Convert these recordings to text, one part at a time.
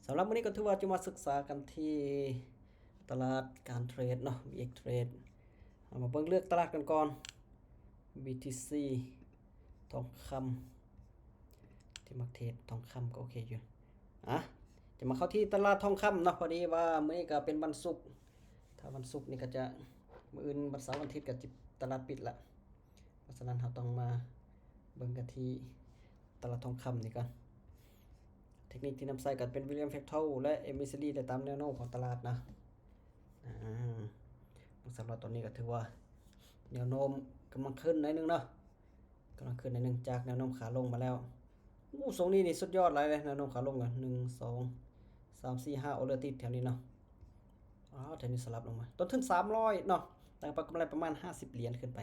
สำหรับวันนี้ก็ถือว่าจะมาศึกษากันที่ตลาดการเทรดเนาะ VX Trade เอามาเบิ่งเลือกตลาดกันก่อน BTC ทองคำที่มักเทรดทองคำก็โอเคอยู่จะมาเข้าที่ตลาดทองคำเนาะพอดีว่ามื้อนี้ก็เป็นวันศุกร์ถ้าวันศุกร์นี่ก็จะมื้ออื่นวันเสาร์วันอาทิตย์ก็จะตลาดปิดละเพราะฉะนั้นเราต้องมาเบิ่งกันที่ตลาดทองคำนี่กันเทคนิคที่นำใส่กันเป็นวิลเลียมเฟกเทลและเอมิซิลีแต่ตามแนวโน้มของตลาดนะสำหรับตอนนี้ก็ถือว่าแนวโน้มกำลังขึ้นหน่อยนึงเนาะกำลังขึ้นหน่อยนึงจากแนวโน้มขาลงมาแล้วทรงนี้นี่สุดยอดเลยแนวโน้มขาลงกัน1 2 3 4 5ออเดอร์ติดแถวนี้เนาะแถวนี้สลับลงมาต้นทุน300เนาะแต่กำไรประมาณ50เหรียญขึ้นไป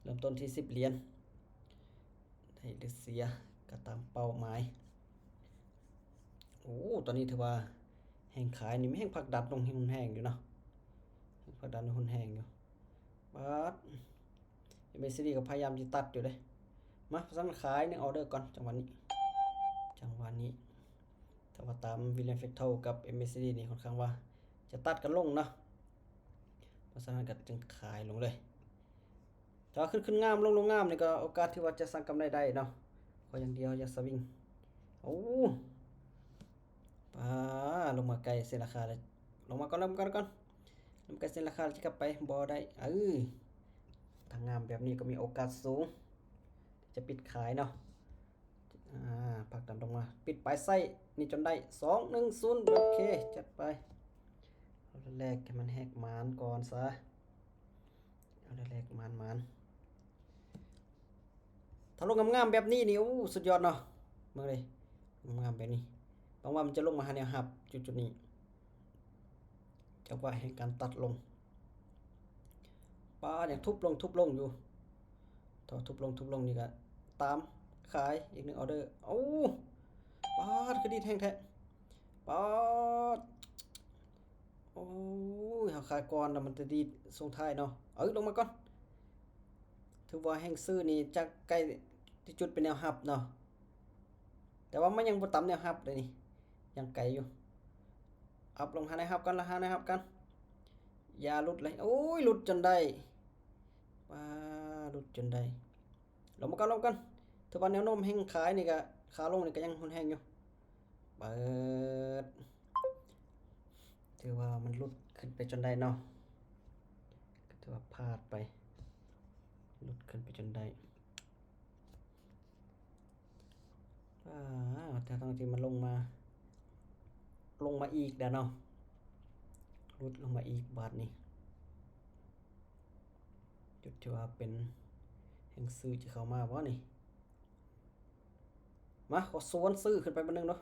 เริ่มต้นที่10เหรียญได้หรือเสียก็ตามเป้าหมายตอนนี้ถือว่าแห้งขายนี่ไม่แห้งผักดัดลงให้มันแห้งอยู่เนาะผักดัดลงให้มันแห้งอยู่บัดMACD ก็พยายามจะตัดอยู่เลยมาสำหรับขาย1ออเดอร์ก่อนจังหวะนี้ถ้าว่าตาม William Factor กับ MACD นี่ค่อนข้างว่าจะตัดกันลงเนาะเพราะฉะนั้นก็จึงขายลงเลยถ้าขึ้นงามลงงามนี่ก็โอกาสที่ว่าจะสร้างกำไรได้เนาะขออย่างเดียวอย่าสวิงลงมาไกลเส้นราคาเลยลงมาก่อนลงไกลเส้นราคาจะกลับไปบ่ได้ทางงามแบบนี้ก็มีโอกาสสูงจะปิดขายเนาะปักดำลงมาปิดปลายไส้นี่จนได้210โอเคจัดไปเอาแรกให้มันแหกมานก่อนซะเอาแรกมานถ้าลงงามๆแบบนี้นี่สุดยอดเนาะมาเลยงามแบบนี้บางว่ามันจะลงมาหาแนวหับจุดนี้จะว่าให้การตัดลงอย่างทุบลงอยู่ต่อทุบลงนี่ก็ตามขายอีก1ออเดอร์คือดีแท้เอาขายก่อนแล้วมันจะดีส่งท้ายเนาะลงมาก่อนถือว่าแห่งซื้อนี่จากใกล้ที่จุดเป็นแนวหับเนาะแต่ว่ามันยังบ่ต่ำแนวหับเลยนี่ยังไกลอยู่อัพลงหาแนวหับกันอย่าหลุดเลยหลุดจนได้หลุดจนได้ลงมากันถือว่าแนวโน้มแห่งขายนี่ก็ขาลงนี่ก็ยังหุนแห้งอยู่เปิดถือว่ามันหลุดขึ้นไปจนได้เนาะถือว่าพลาดไปหลุดขึ้นไปจนได้แต่ตอนที่มันลงมาอีกเด้อเนาะหลุดลงมาอีกบาทนี้จุดที่ว่าเป็นแห่งซื้อจะเข้ามาบ่นี่มาขอสวนซื้อขึ้นไปบันนึงเนาะ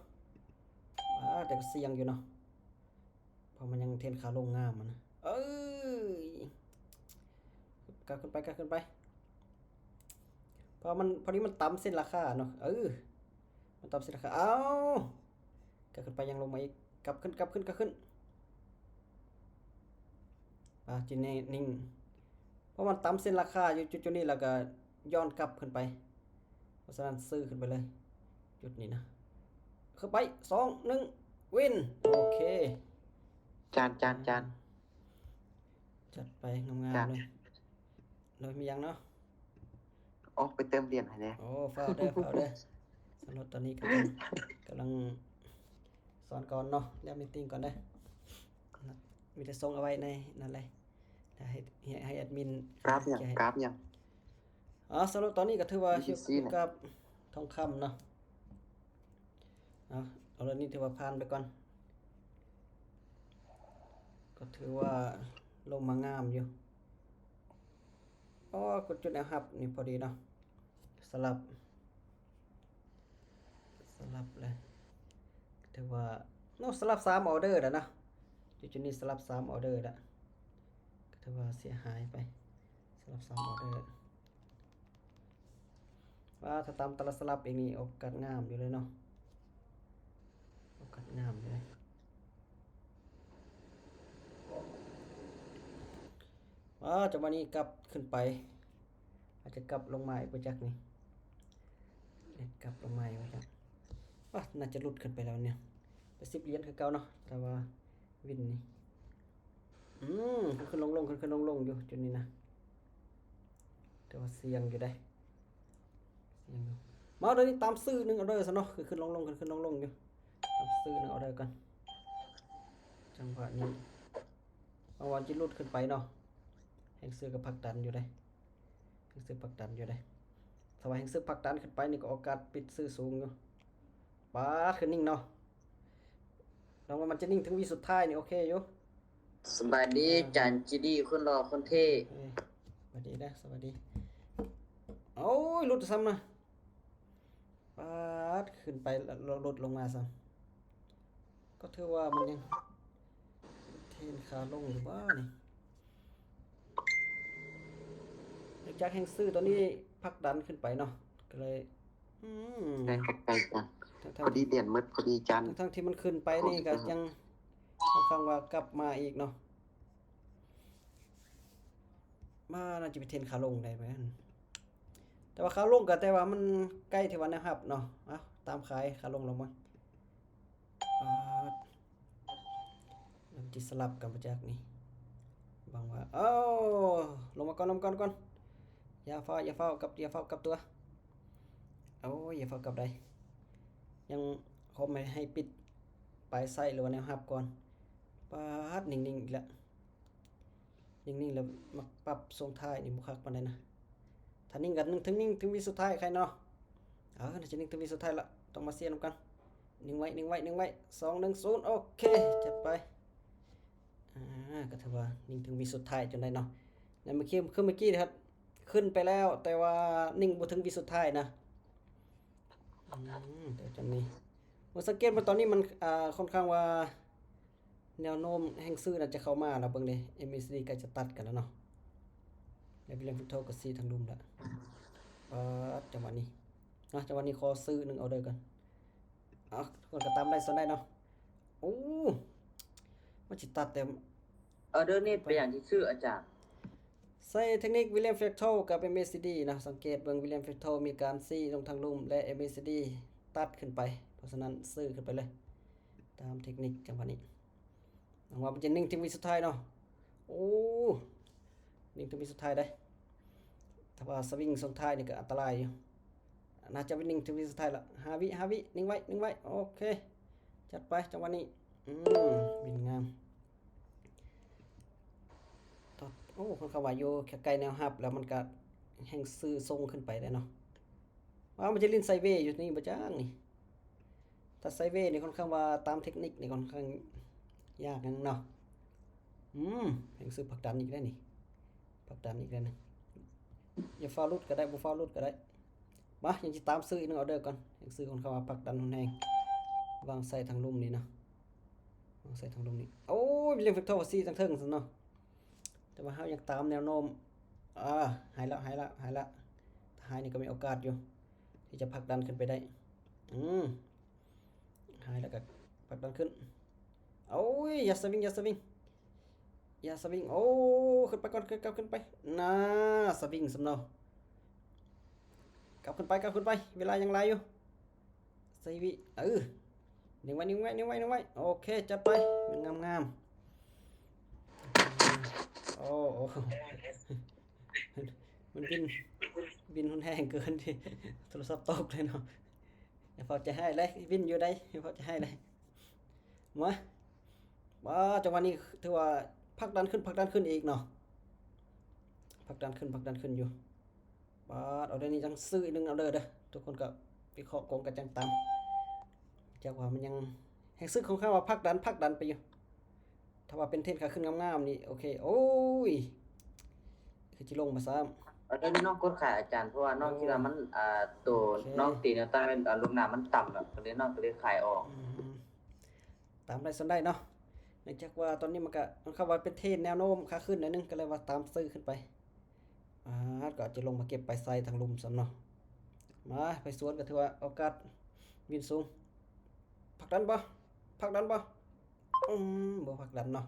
แต่ก็เสี่ยงอยู่เนาะเพราะมันยังเทรนขาลงงามมันนะกขึ้นไปเพราะมันพอดีมันต่ำเส้นราคาเนาะมันต่ำเส้นราคากขึ้นไปยังลงมาอีกกลับขึ้นจีนนิ่งเพราะมันต่ำเส้นราคาอยู่จุดนี้แล้วก็ย้อนกลับขึ้นไปเพราะฉะนั้นซื้อขึ้นไปเลยจุดนี้นะเข้าไป2 1วินโอเคจานจัดไปงามๆเลยมียังเนาะไปเติมเหรียญให้แน่ฟ้าวเด้อสำหรับตอนนี้กำลังสอนก่อนเนาะแล้วมีติ้งก่อนได้มีแต่ส่งเอาไว้ในนั่นเลยให้แอดมินกราฟยังสำหรับตอนนี้ก็ถือว่าเกี่ยวกับทองคำเนาะเอาเรื่องนี้ถือว่าผ่านไปก่อนก็ถือว่าลงมางามอยู่กดจุดแนวรับนี่พอดีเนาะสลับเลยถือว่าสลับ3ออเดอร์แล้วนะจุดนี้สลับ3ออเดอร์แล้วก็ถือว่าเสียหายไปสลับ3ออเดอร์ถ้าตามตลาดสลับเองนี่โอกาสงามอยู่เลยเนาะโอกาสงามเลยจากวันนี้กลับขึ้นไปอาจจะกลับลงมาอีกไปจากนี่กลับลงมาอีกไปจากน่าจะหลุดขึ้นไปแล้วเนี่ย 10 เหรียญคือเก่าเนาะแต่ว่าวินนี่ขึ้นลงขึ้นลงอยู่จุดนี้นะแต่ว่าเสี่ยงอยู่ได้เสี่ยงอยู่มาเดี๋ยวนี้ตามซื้อ1ออเดอร์ซะเนาะขึ้นลงขึ้นลงอยู่ตามซื้อ1ออเดอร์กันจังหวะนี้บางวันจะลุดขึ้นไปเนาะแห่งซื้อกับผลักดันอยู่ได้แห่งซื้อผลักดันอยู่ได้ถ้าว่าแห่งซื้อผลักดันขึ้นไปนี่ก็โอกาสปิดซื้อสูงอยู่ปาดขึ้นนิ่งเนาะลองว่ามันจะนิ่งถึงวิสุดท้ายนี่โอเคอยู่ สบายดีจานจีดีคนรอคนเท่ สวัสดีนะสวัสดีโอ้ยหลุดซ้ำนะปาดขึ้นไปหลุดลงมาซ้ำก็ถือว่ามันยังเทนขาลงหรือว่านี่จากแห่งซื้อตอนนี้พักดันขึ้นไปเนาะก็เลยได้เข้าใจจ้ะ ทั้ง พอดีเหรียญมืดพอดีจัน ทั้งที่มันขึ้นไปนี่ก็ยังค่อนข้างว่ากลับมาอีกเนาะมาน่าจะไปเทนขาลงได้ไหมแต่ว่าขาลงก็แต่ว่ามันใกล้ที่วันนะครับเนาะเอาตามขายขาลงลงมาน้ำจิสลับกันมาจากนี้บางว่าลงมาก่อนก่อนอย่าเฝ้ากับตัวโอ้ยอย่าเฝ้ากับใดยังเขาไม่ให้ปิดปลายไส้หรือว่าแนวหับก่อนปาดนิ่งๆอีกแล้วนิ่งๆแล้วมาปรับทรงท้ายนี่บุคักปานใดนะถ้านิ่งกันถึงวิสุดท้ายใครเนาะน่าจะนิ่งถึงวิสุดท้ายละต้องมาเสียนกันนิ่งไว้2 1 0โอเคจัดไปก็ถือว่านิ่งถึงวิสุดท้ายจนได้เนาะนั่นเมื่อกี้ครับขึ้นไปแล้วแต่ว่านิ่งบ่ถึงวิสุดท้ายนะเดี๋ยวจะมีมาสังเกตว่าตอนนี้มันค่อนข้างว่าแนวโน้มแห่งซื้อน่าจะเข้ามาแล้วเบิ่งดิ MACD ใกล้จะตัดกันแล้วเนาะแล้ววิลเลียมฟิกโทก็ซีทางดุมละจังหวะนี้เนาะจังหวะนี้ขอซื้อ1ออเดอร์ก่อนคนก็ตามได้สนได้เนาะโอ้มันสิตัดแต่ ออเดอร์นี่เป็นอย่างที่ชื่ออาจารย์ ใส่เทคนิควิลเลียมเฟกโทกับ MACD นะสังเกตเบิ่งวิลเลียมเฟกโทมีการซีลงทางลุ่มและ MACD ตัดขึ้นไปเพราะฉะนั้นซื้อขึ้นไปเลยตามเทคนิคจังหวะนี้หวังว่ามันจะนิ่งถึงวิสุดท้ายเนาะโอ้นิ่งถึงวิสุดท้ายได้ถ้าว่าสวิงส่งท้ายนี่ก็อันตรายอยู่น่าจะไปนิ่งถึงวิสุดท้ายละ5 วินิ่งไว้โอเคจัดไปจังหวะนี้บินงามโอ้คนเขาว่าอยู่แค่ไกลแนวหับแล้วมันก็แห่งซื้อทรงขึ้นไปได้เนาะว่ามันจะลิ้นไซเวย์อยู่นี่บ่จ้างนี่ถ้าไซเวย์นี่ค่อนข้างว่าตามเทคนิคนี่ค่อนข้างยากนั่นเนาะแห่งซื้อผลักดันอีกแล้วนี่ผลักดันอีกแล้วนะอย่าฟาวลุดก็ได้บ่ฟาวลุดก็ได้มายังสิตามซื้ออีกนึงออเดอร์ก่อนแห่งซื้อคนเขาว่าผลักดันแรงวางใส่ทางลุ่มนี่นะวางใส่ทางลุ่มนี่โอ้ยเรื่องฟิกโทซี่ทางเทิงซั่นเนาะแต่ว่าเฮายังตามแนวโน้มหายละหายนี่ก็มีโอกาสอยู่ที่จะผลักดันขึ้นไปได้หายแล้วก็ผลักดันขึ้นโอ้ยอย่าสวิงโอ้ขึ้นไปก่อนกลับขึ้นไปสวิงสำเนากลับขึ้นไปเวลายังไรอยู่4 วินิ่งไว้โอเคจัดไปมันงามโอ้มันบินหุนแห้งเกินที่โทรศัพท์ตกเลยเนาะอย่าพอจะให้เลยบินอยู่ได้อย่าพอจะให้เลยมาจังหวะนี้ถือว่าผลักดันขึ้นอีกเนาะผลักดันขึ้นอยู่เอาเดี๋ยวนี้จังซื้ออีก1เอาเด้อทุกคนก็วิเคราะห์กงกันจังตามจากว่ามันยังแห่งซื้อของข้าว่าผลักดันไปอยู่ถ้าว่าเป็นเทรนขาขึ้นงามๆนี่โอเคโอ้ยคือจิลงมาซ้ำ ออเดอร์นี่น้องกดขายอาจารย์เพราะว่าน้องคิดว่ามันตัวน้องตีแนวตั้งเป็นลูกน้ำมันต่ำแบบก็เลยน้องก็เลยขายออก ตามได้สนได้เนาะเนื่องจากว่าตอนนี้มันเข้าว่าเป็นเทรนแนวโน้มขาขึ้นหน่อยนึงก็เลยว่าตามซื้อขึ้นไปก็จะลงมาเก็บไปใส่ทางลุ่มซ้ำเนาะมาไปสวนก็ถือว่าโอกาสวินสูงผลักดันบ่บ่ผลักดันเนาะ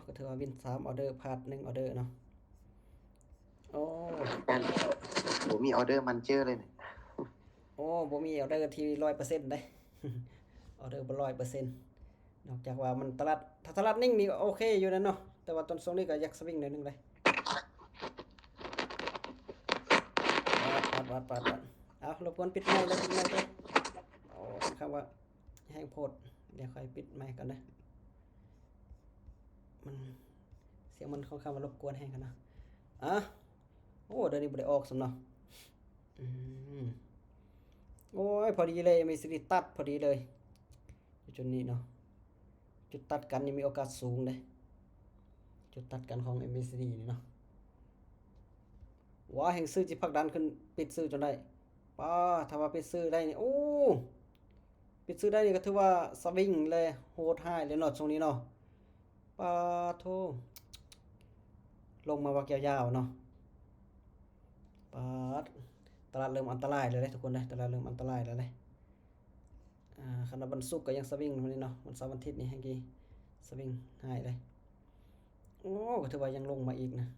ก็ถือว่าวิน3ออเดอร์พลาด1ออเดอร์เนาะโอ้ จันผมมีออเดอร์มันเจอเลยเนี่ย บ่มีออเดอร์ที่ 100% ได้ ออเดอร์บ่100%นอกจากว่ามันตลาดถ้าตลาดนิ่งนี่ก็โอเคอยู่นะเนาะแต่ว่าตอนช่วงนี้ก็อยากสวิงหน่อยนึงเลยปัดเอารบกวนปิดไมค์แล้วปิดไมค์ด้วยโอ้คำว่าแห้งโพดเดี๋ยวค่อยปิดไมค์ก่อนนะมันเสียงมันค่อนข้างมารบกวนแห้งกันนะโอ้เดี๋ยวนี้บ่ได้ออกสำเนาะโอ้ยพอดีเลยมีสิริตัดพอดีเลยจุดนี้เนาะจุดตัดกันนี่มีโอกาสสูงเลยจุดตัดกันของ MACD นี่เนาะว่าแห่งซื้อจิพักดันขึ้นปิดซื้อจนได้ป้าถ้าว่าปิดซื้อได้นี่โอ้ปิดซื้อได้นี่ก็ถือว่าสวิงเลยโหดหายเลยเนาะช่วงนี้เนาะป้าโธ่ลงมาวักยาวๆเนาะป้าตลาดเริ่มอันตรายเลยทุกคนเลยตลาดเริ่มอันตรายแล้วเลยขณะวันศุกร์ก็ยังสวิงวันนี้เนาะวันเสาร์วันอาทิตย์นี่ให้กี่สวิงหายเลยโอ้ก็ถือว่ายังลงมาอีกนะ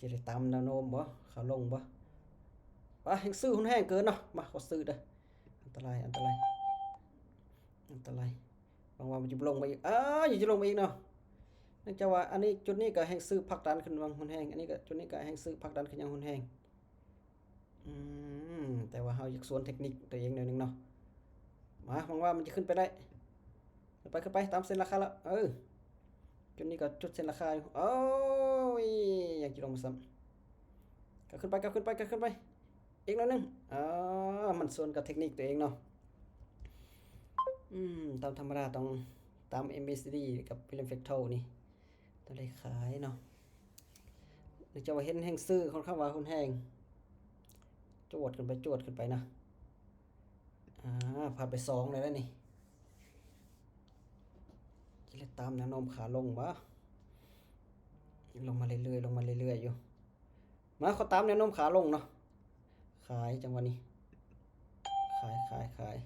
จะได้ตามแนวโน้มบ่เขาลงบ่ป่ะแห้งซื้อหุ้นแห้งเกินเนาะมาขอซื้อเด้ออันตรายบางวันมันจะลงมาอีกอยู่จะลงมาอีกเนาะเนื่องจากว่าอันนี้จุดนี้ก็แห้งซื้อพักดันขึ้นวางหุ้นแห้งอันนี้ก็จุดนี้ก็แห้งซื้อพักดันขึ้นยังหุ้นแห้งแต่ว่าเราอยากสวนเทคนิคตัวเองหน่อยนึงเนาะมาหวังว่ามันจะขึ้นไปได้ขึ้นไปตามเส้นราคาแล้วจุดนี้ก็จุดเส้นราคาอยู่โอ้ยอยากจะลงมาซ้ำก็ขึ้นไปอีกหน่อยนึงมันส่วนกับเทคนิคตัวเองเนาะตามธรรมดาต้องตาม MACD กับ Williams Factor นี่ต้องได้ขายเนาะหรือจะว่าเห็นแห้งซื้อค่อนข้างว่าหุ้นแห้งจวดขึ้นไปนะผ่านไป2เลยแล้วนี่จะตามแนวโน้มขาลงบ่ลงมาเรื่อยอยู่มาเขาตามแนวโน้มขาลงเนาะขายจังหวะนี้ขาย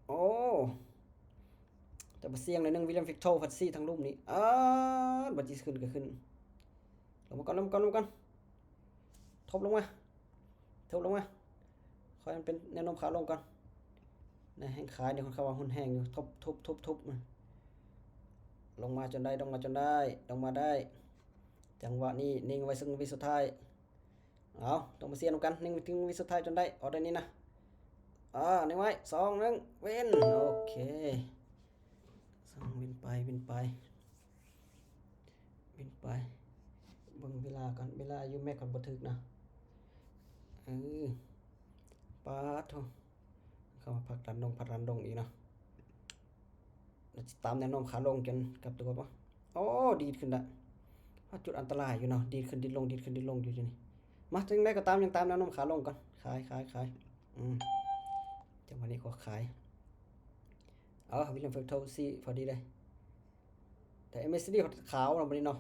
โอ้แต่บ่เสี่ยงเลยนึงวิลเลียมฟิกโตฟัดซี่ทั้งรูปนี้บัดสิขึ้นก็ขึ้นลงมาก่อนทบลงมาคอยมันเป็นแนวโน้มขาลงก่อนนะแห้งขายเดี๋ยวคนเขาว่าหุ้นแห้งอยู่ทุบมันลงมาจนได้ลงมาได้จังหวะนี้นิ่งไว้ซึ่งวิสุดท้ายเอาต้องมาเสียนกันนิ่งถึงวิสุดท้ายจนได้เอาได้นี้นะนิ่งไว้2 1เว้นโอเค2วินไปเบิ่งเวลาก่อนเวลาอยู่แม่ก่อนบ่ถึกนะปาดโธ่เข้ามาพักดันดงอีกเนาะตามแนวโน้มขาลงจนกลับตัวป่ะดีดขึ้นละจุดอันตรายอยู่เนาะดีดขึ้นลงอยู่นี่มาถึงได้ก็ตามยังตามแนวโน้มขาลงก่อนขายจังหวะนี้ก็ขายวิลเลียมเฟกโทซี่พอดีเลยแต่ MACD ขาวเราบ่ได้เนาะ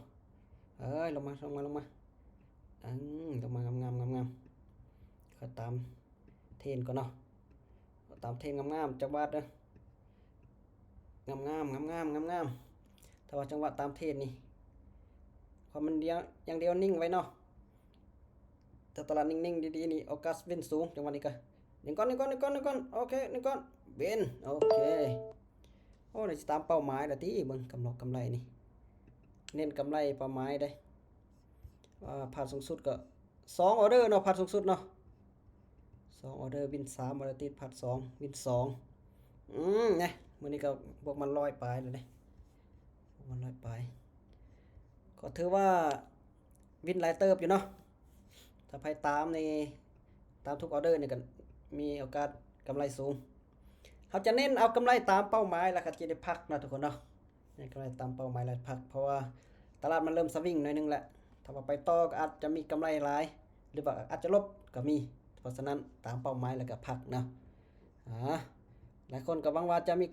ลงมางามก็ตามเทรนก่อนเนาะตามเทรนงามจังหวะเด้องามถ้าว่าจังหวะตามเทรนนี่พอมันอย่างเดียวนิ่งไว้เนาะแต่ตลาดนิ่งๆดีๆนี่โอกาสเว้นสูงจังหวะนี้ก็1 ก้อนโอเค1 ก้อนเว้นโอเคเดี๋ยวจะตามเป้าหมายละที่เบิ่งกำไรนี่เน้นกำไรเป้าหมายได้ผ่านสูงสุดก็2 ออเดอร์เนาะผ่านสูงสุดเนาะ2 ออเดอร์วิน3 ออเดอร์ติดผ่าน2วิน2เนี่ยมื้อนี้ก็บวกมัน100ปลายเลยก็ถือว่าวินหลายเติบอยู่เนาะถ้าไปตามทุกออเดอร์นี่ก็มีโอกาสกำไรสูงเขาจะเน้นเอากำไรตามเป้าหมายแล้วก็จะได้พักนะทุกคนเนาะกำไรตามเป้าหมายแล้วพักเพราะว่าตลาดมันเริ่มสวิงหน่อยนึงแหละถ้าว่าไปต่อก็อาจจะมีกำไรหลายหรือว่าอาจจะลบก็มีเพราะฉะนั้นตามเป้าหมายแล้วก็พักเนาะหลายคนก็หวังว่าจะมี